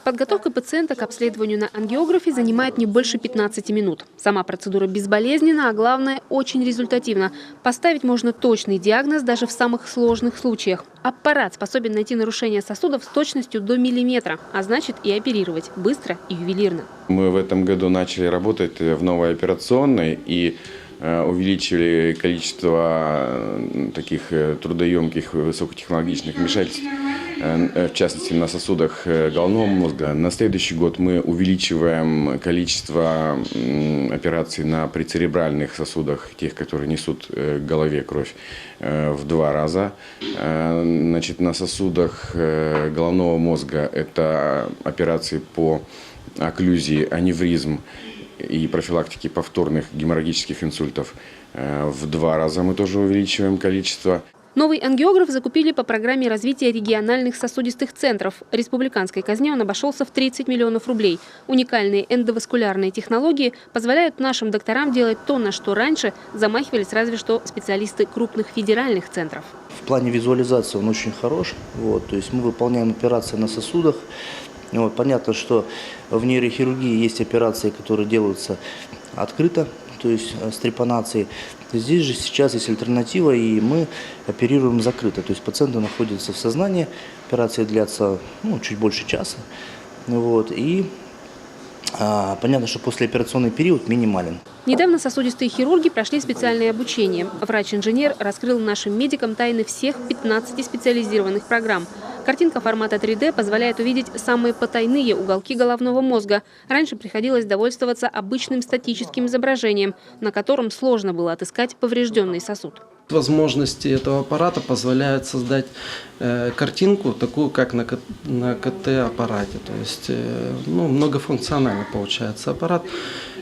Подготовка пациента к обследованию на ангиографе занимает не больше 15 минут. Сама процедура безболезненна, а главное – очень результативна. Поставить можно точный диагноз даже в самых сложных случаях. Аппарат способен найти нарушение сосудов с точностью до миллиметра, а значит и оперировать быстро и ювелирно. Мы в этом году начали работать в новой операционной и увеличили количество таких трудоемких высокотехнологичных вмешательств, в частности на сосудах головного мозга. На следующий год мы увеличиваем количество операций на прецеребральных сосудах, тех, которые несут к голове кровь, в 2 раза. Значит, на сосудах головного мозга это операции по окклюзии, аневризм и профилактики повторных геморрагических инсультов. В 2 раза мы тоже увеличиваем количество. Новый ангиограф закупили по программе развития региональных сосудистых центров. Республиканской казне он обошелся в 30 миллионов рублей. Уникальные эндоваскулярные технологии позволяют нашим докторам делать то, на что раньше замахивались разве что специалисты крупных федеральных центров. В плане визуализации он очень хорош. То есть мы выполняем операции на сосудах. Понятно, что в нейрохирургии есть операции, которые делаются открыто, то есть с трепанацией. Здесь же сейчас есть альтернатива, и мы оперируем закрыто. То есть пациент находится в сознании, операции длятся чуть больше часа. И понятно, что послеоперационный период минимален. Недавно сосудистые хирурги прошли специальное обучение. Врач-инженер раскрыл нашим медикам тайны всех 15 специализированных программ. Картинка формата 3D позволяет увидеть самые потайные уголки головного мозга. Раньше приходилось довольствоваться обычным статическим изображением, на котором сложно было отыскать поврежденный сосуд. Возможности этого аппарата позволяют создать картинку, такую как на КТ-аппарате. То есть многофункциональный получается аппарат.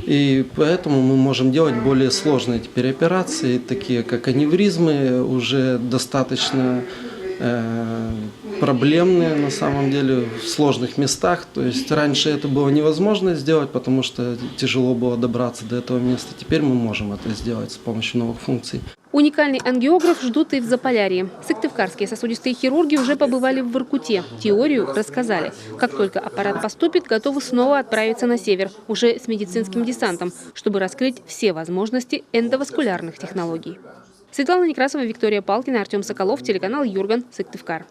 И поэтому мы можем делать более сложные теперь операции, такие как аневризмы, уже достаточно проблемные на самом деле в сложных местах. То есть раньше это было невозможно сделать, потому что тяжело было добраться до этого места. Теперь мы можем это сделать с помощью новых функций. Уникальный ангиограф ждут и в Заполярье. Сыктывкарские сосудистые хирурги уже побывали в Воркуте. Теорию рассказали. Как только аппарат поступит, готовы снова отправиться на север, уже с медицинским десантом, чтобы раскрыть все возможности эндоваскулярных технологий. Светлана Некрасова, Виктория Палкина, Артем Соколов, телеканал Юрган, Сыктывкар.